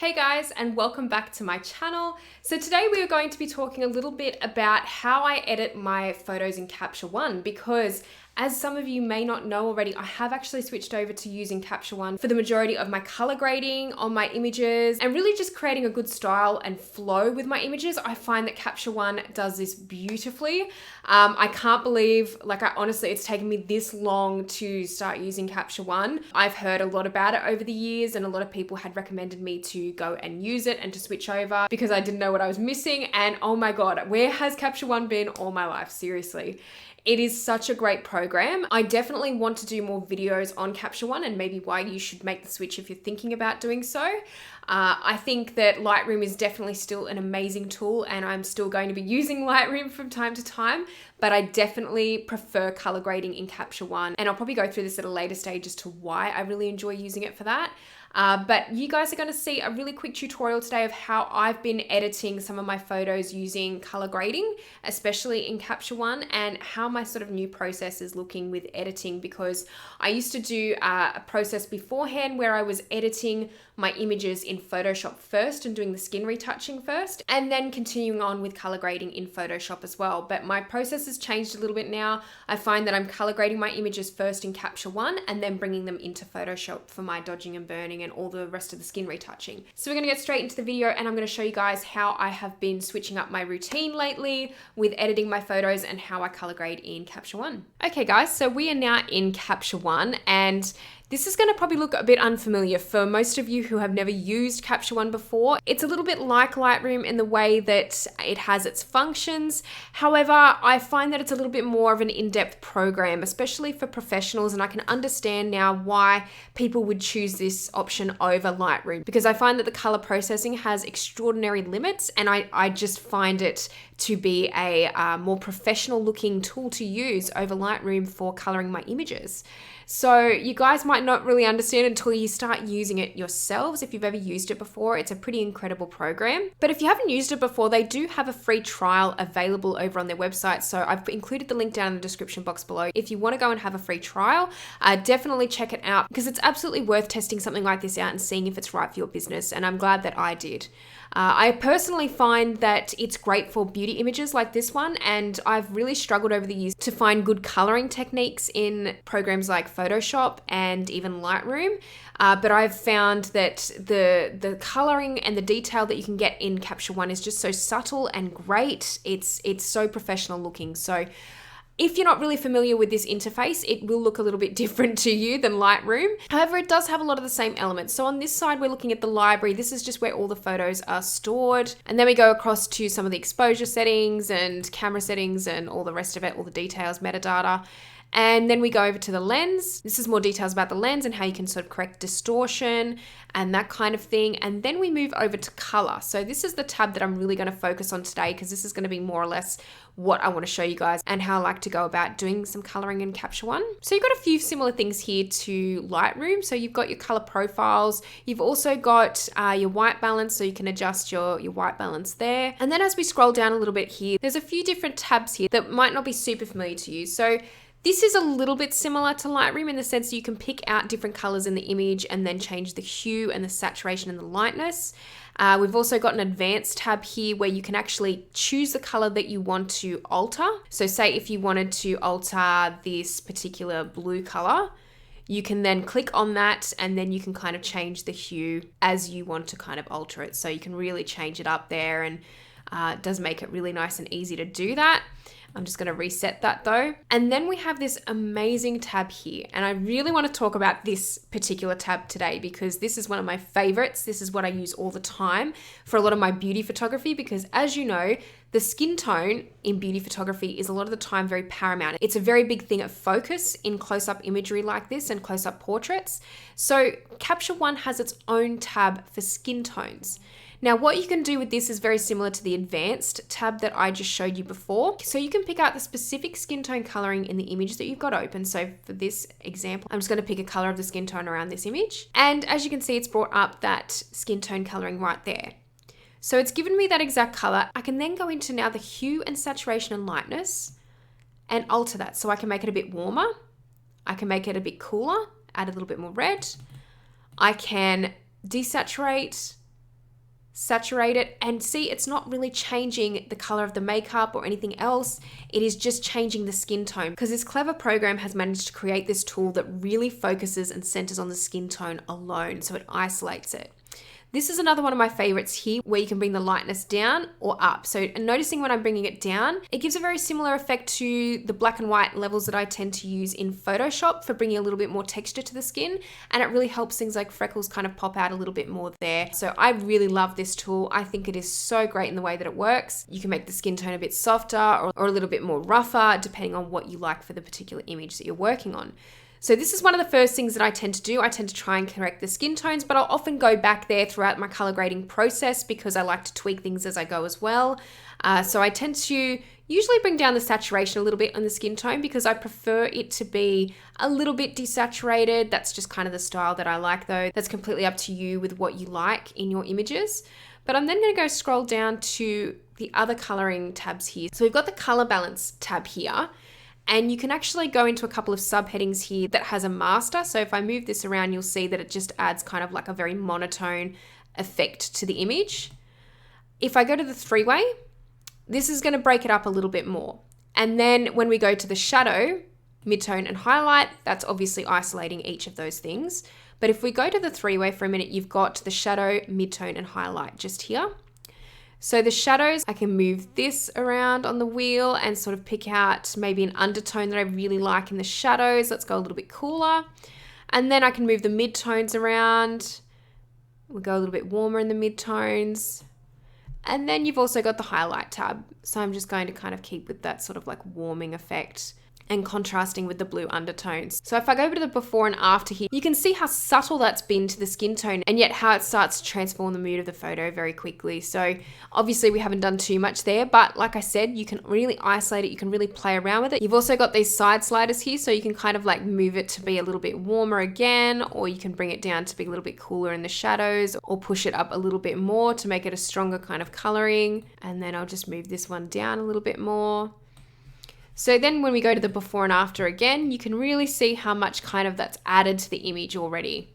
Hey guys, and welcome back to my channel. So today we are going to be talking a little bit about how I edit my photos in Capture One, because as some of you may not know already, I have actually switched over to using Capture One for the majority of my color grading on my images and really just creating a good style and flow with my images. I find that Capture One does this beautifully. I can't believe, honestly, it's taken me this long to start using Capture One. I've heard a lot about it over the years, and a lot of people had recommended me to go and use it and to switch over because I didn't know what I was missing. And oh my God, where has Capture One been all my life? Seriously. It is such a great program. I definitely want to do more videos on Capture One and maybe why you should make the switch if you're thinking about doing so. I think that Lightroom is definitely still an amazing tool, and I'm still going to be using Lightroom from time to time, but I definitely prefer color grading in Capture One. And I'll probably go through this at a later stage as to why I really enjoy using it for that. But you guys are going to see a really quick tutorial today of how I've been editing some of my photos using color grading, especially in Capture One, and how my sort of new process is looking with editing, because I used to do a process beforehand where I was editing my images in Photoshop first and doing the skin retouching first, and then continuing on with color grading in Photoshop as well. But my process has changed a little bit now. I find that I'm color grading my images first in Capture One and then bringing them into Photoshop for my dodging and burning and all the rest of the skin retouching. So we're going to get straight into the video, and I'm going to show you guys how I have been switching up my routine lately with editing my photos and how I color grade in Capture One. Okay guys, so we are now in Capture One, and this is going to probably look a bit unfamiliar for most of you who have never used Capture One before. It's a little bit like Lightroom in the way that it has its functions. However, I find that it's a little bit more of an in-depth program, especially for professionals, and I can understand now why people would choose this option over Lightroom, because I find that the color processing has extraordinary limits, and I just find it to be a more professional looking tool to use over Lightroom for coloring my images. So you guys might not really understand until you start using it yourselves. If you've ever used it before, it's a pretty incredible program. But if you haven't used it before, they do have a free trial available over on their website. So I've included the link down in the description box below. If you want to go and have a free trial, definitely check it out, because it's absolutely worth testing something like this out and seeing if it's right for your business. And I'm glad that I did. I personally find that it's great for beauty images like this one, and I've really struggled over the years to find good coloring techniques in programs like Photoshop and even Lightroom. But I've found that the coloring and the detail that you can get in Capture One is just so subtle and great. It's so professional looking. So if you're not really familiar with this interface, it will look a little bit different to you than Lightroom. However, it does have a lot of the same elements. So on this side, we're looking at the library. This is just where all the photos are stored. And then we go across to some of the exposure settings and camera settings and all the rest of it, all the details, metadata. And then we go over to the lens. This is more details about the lens and how you can sort of correct distortion and that kind of thing. And then we move over to color. So this is the tab that I'm really going to focus on today, because this is going to be more or less what I want to show you guys and how I like to go about doing some coloring in Capture One. So you've got a few similar things here to Lightroom. So you've got your color profiles. You've also got your white balance, so you can adjust your white balance there. And then as we scroll down a little bit here, there's a few different tabs here that might not be super familiar to you. So this is a little bit similar to Lightroom in the sense that you can pick out different colors in the image and then change the hue and the saturation and the lightness. We've also got an advanced tab here where you can actually choose the color that you want to alter. So say if you wanted to alter this particular blue color, you can then click on that, and then you can kind of change the hue as you want to kind of alter it. So you can really change it up there, and it does make it really nice and easy to do that. I'm just going to reset that though. And then we have this amazing tab here. And I really want to talk about this particular tab today, because this is one of my favorites. This is what I use all the time for a lot of my beauty photography, because as you know, the skin tone in beauty photography is a lot of the time very paramount. It's a very big thing of focus in close-up imagery like this and close-up portraits. So Capture One has its own tab for skin tones. Now, what you can do with this is very similar to the advanced tab that I just showed you before. So you can pick out the specific skin tone coloring in the image that you've got open. So for this example, I'm just going to pick a color of the skin tone around this image. And as you can see, it's brought up that skin tone coloring right there. So it's given me that exact color. I can then go into now the hue and saturation and lightness and alter that. So I can make it a bit warmer. I can make it a bit cooler, add a little bit more red. I can desaturate, saturate it, and see, it's not really changing the color of the makeup or anything else. It is just changing the skin tone, because this clever program has managed to create this tool that really focuses and centers on the skin tone alone, so it isolates it. This is another one of my favorites here, where you can bring the lightness down or up. So noticing when I'm bringing it down, it gives a very similar effect to the black and white levels that I tend to use in Photoshop for bringing a little bit more texture to the skin. And it really helps things like freckles kind of pop out a little bit more there. So I really love this tool. I think it is so great in the way that it works. You can make the skin tone a bit softer or a little bit more rougher, depending on what you like for the particular image that you're working on. So this is one of the first things that I tend to do. I tend to try and correct the skin tones, but I'll often go back there throughout my color grading process because I like to tweak things as I go as well. So I tend to usually bring down the saturation a little bit on the skin tone because I prefer it to be a little bit desaturated. That's just kind of the style that I like though. That's completely up to you with what you like in your images. But I'm then going to go scroll down to the other coloring tabs here. So we've got the color balance tab here. And you can actually go into a couple of subheadings here that has a master. So if I move this around, you'll see that it just adds kind of like a very monotone effect to the image. If I go to the three-way, this is going to break it up a little bit more. And then when we go to the shadow, midtone and highlight, that's obviously isolating each of those things. But if we go to the three-way for a minute, you've got the shadow, midtone and highlight just here. So the shadows, I can move this around on the wheel and sort of pick out maybe an undertone that I really like in the shadows. Let's go a little bit cooler. And then I can move the midtones around. We'll go a little bit warmer in the midtones. And then you've also got the highlight tab. So I'm just going to kind of keep with that sort of like warming effect and contrasting with the blue undertones. So if I go over to the before and after here, you can see how subtle that's been to the skin tone and yet how it starts to transform the mood of the photo very quickly. So obviously we haven't done too much there, but like I said, you can really isolate it. You can really play around with it. You've also got these side sliders here, so you can kind of like move it to be a little bit warmer again, or you can bring it down to be a little bit cooler in the shadows, or push it up a little bit more to make it a stronger kind of coloring. And then I'll just move this one down a little bit more. So then when we go to the before and after again, you can really see how much kind of that's added to the image already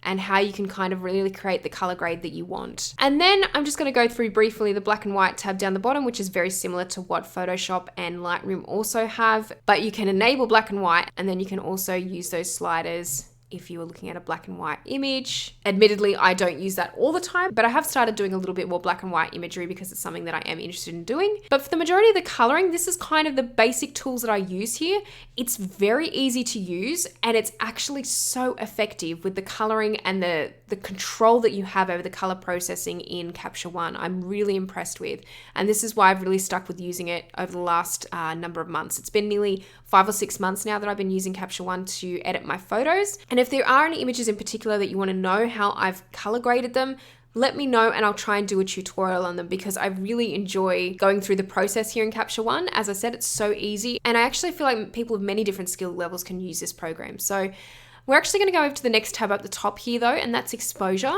and how you can kind of really create the color grade that you want. And then I'm just going to go through briefly the black and white tab down the bottom, which is very similar to what Photoshop and Lightroom also have, but you can enable black and white, and then you can also use those sliders if you were looking at a black and white image. Admittedly, I don't use that all the time, but I have started doing a little bit more black and white imagery because it's something that I am interested in doing. But for the majority of the coloring, this is kind of the basic tools that I use here. It's very easy to use, and it's actually so effective with the coloring and the control that you have over the color processing in Capture One. I'm really impressed with, and this is why I've really stuck with using it over the last number of months. It's been nearly 5 or 6 months now that I've been using Capture One to edit my photos. And if there are any images in particular that you want to know how I've color graded them, let me know and I'll try and do a tutorial on them, because I really enjoy going through the process here in Capture One. As I said, it's so easy, and I actually feel like people of many different skill levels can use this program. So we're actually going to go over to the next tab up the top here though, and that's exposure.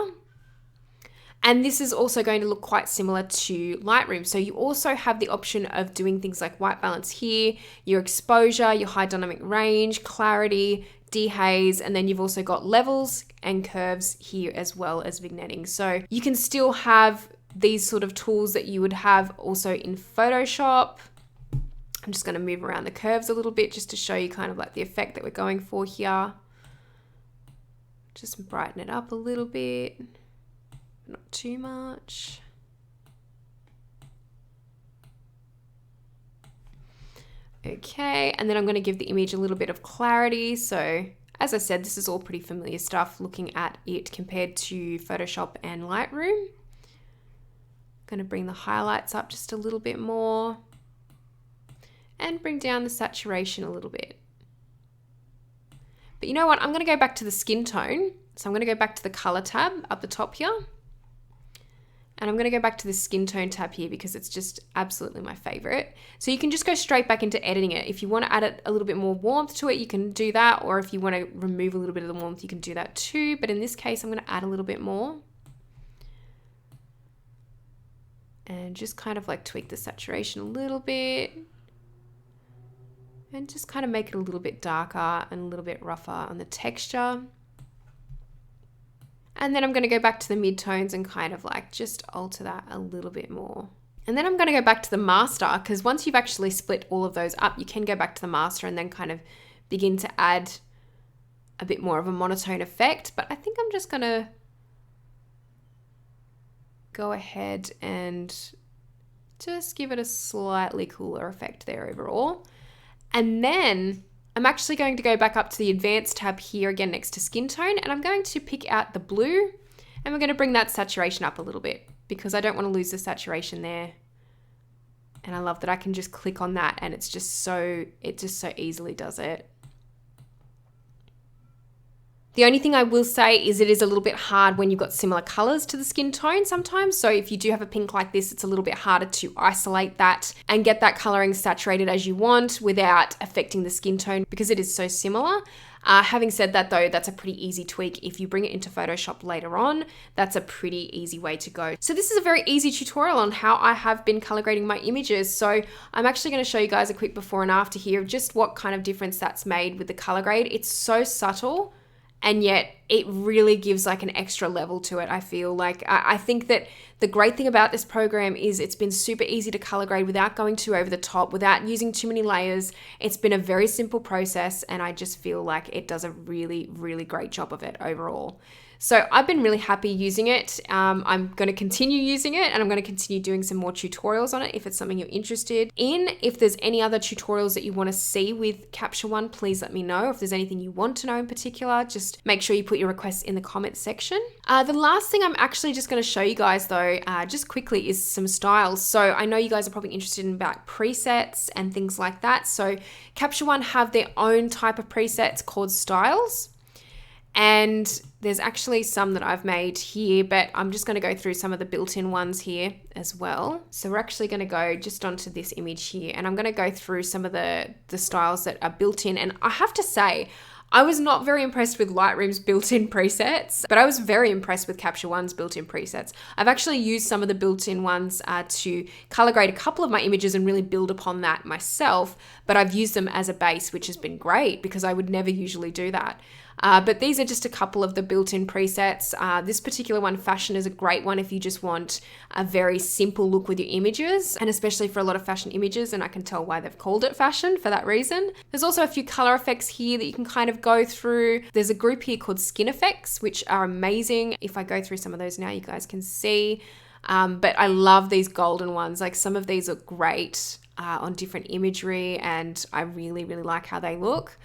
And this is also going to look quite similar to Lightroom. So you also have the option of doing things like white balance here, your exposure, your high dynamic range, clarity, dehaze, and then you've also got levels and curves here as well as vignetting. So you can still have these sort of tools that you would have also in Photoshop. I'm just going to move around the curves a little bit just to show you kind of like the effect that we're going for here. Just brighten it up a little bit. Not too much. Okay, and then I'm going to give the image a little bit of clarity. So as I said, this is all pretty familiar stuff looking at it compared to Photoshop and Lightroom. I'm going to bring the highlights up just a little bit more and bring down the saturation a little bit. But you know what? I'm going to go back to the skin tone. So I'm going to go back to the color tab up the top here. And I'm going to go back to the skin tone tab here because it's just absolutely my favorite. So you can just go straight back into editing it. If you want to add a little bit more warmth to it, you can do that. Or if you want to remove a little bit of the warmth, you can do that too. But in this case, I'm going to add a little bit more. And just kind of like tweak the saturation a little bit. And just kind of make it a little bit darker and a little bit rougher on the texture. And then I'm going to go back to the midtones and kind of like just alter that a little bit more. And then I'm going to go back to the master, because once you've actually split all of those up, you can go back to the master and then kind of begin to add a bit more of a monotone effect. But I think I'm just going to go ahead and just give it a slightly cooler effect there overall. And then I'm actually going to go back up to the advanced tab here again next to skin tone, and I'm going to pick out the blue, and we're going to bring that saturation up a little bit because I don't want to lose the saturation there. And I love that I can just click on that and it just so easily does it. The only thing I will say is it is a little bit hard when you've got similar colors to the skin tone sometimes. So if you do have a pink like this, it's a little bit harder to isolate that and get that coloring saturated as you want without affecting the skin tone because it is so similar. Having said that though, that's a pretty easy tweak. If you bring it into Photoshop later on, that's a pretty easy way to go. So this is a very easy tutorial on how I have been color grading my images. So I'm actually going to show you guys a quick before and after here of just what kind of difference that's made with the color grade. It's so subtle, and yet it really gives like an extra level to it. I feel like I think that the great thing about this program is it's been super easy to color grade without going too over the top, without using too many layers. It's been a very simple process, and I just feel like it does a really, really great job of it overall. So I've been really happy using it. I'm going to continue using it, and I'm going to continue doing some more tutorials on it if it's something you're interested in. If there's any other tutorials that you want to see with Capture One, please let me know. If there's anything you want to know in particular, just make sure you put your requests in the comments section. The last thing I'm actually just going to show you guys though, just quickly, is some styles. So I know you guys are probably interested in about presets and things like that. So Capture One have their own type of presets called styles. And there's actually some that I've made here, but I'm just going to go through some of the built-in ones here as well. So we're actually going to go just onto this image here, and I'm going to go through some of the styles that are built in. And I have to say, I was not very impressed with Lightroom's built-in presets, but I was very impressed with Capture One's built-in presets. I've actually used some of the built-in ones to color grade a couple of my images and really build upon that myself, but I've used them as a base, which has been great because I would never usually do that. But these are just a couple of the built-in presets. This particular one, Fashion, is a great one if you just want a very simple look with your images, and especially for a lot of fashion images, and I can tell why they've called it Fashion for that reason. There's also a few color effects here that you can kind of go through. There's a group here called Skin Effects, which are amazing. If I go through some of those now, you guys can see. But I love these golden ones. Like, some of these are great on different imagery, and I really, really like how they look.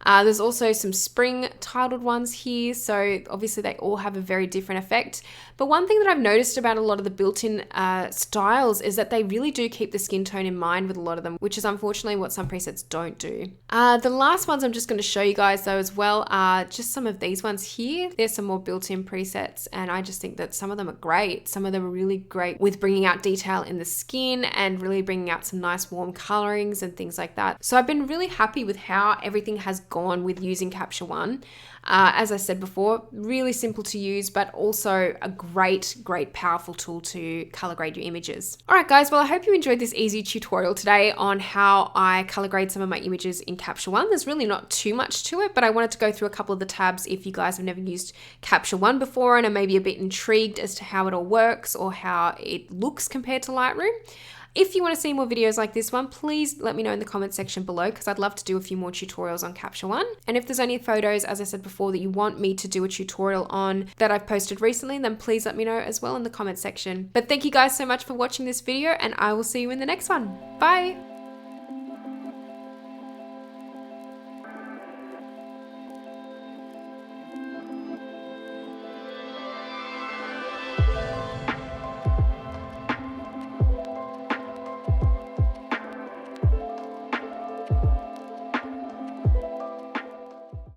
There's also some spring titled ones here, so obviously they all have a very different effect. But one thing that I've noticed about a lot of the built-in styles is that they really do keep the skin tone in mind with a lot of them, which is unfortunately what some presets don't do. The last ones I'm just going to show you guys though as well are just some of these ones here. There's some more built-in presets, and I just think that some of them are great. Some of them are really great with bringing out detail in the skin and really bringing out some nice warm colorings and things like that. So I've been really happy with how everything has gone with using Capture One. As I said before, really simple to use, but also a great, powerful tool to color grade your images. All right, guys, well, I hope you enjoyed this easy tutorial today on how I color grade some of my images in Capture One. There's really not too much to it, but I wanted to go through a couple of the tabs if you guys have never used Capture One before and are maybe a bit intrigued as to how it all works or how it looks compared to Lightroom. If you want to see more videos like this one, please let me know in the comment section below, because I'd love to do a few more tutorials on Capture One. And if there's any photos, as I said before, that you want me to do a tutorial on that I've posted recently, then please let me know as well in the comment section. But thank you guys so much for watching this video, and I will see you in the next one. Bye!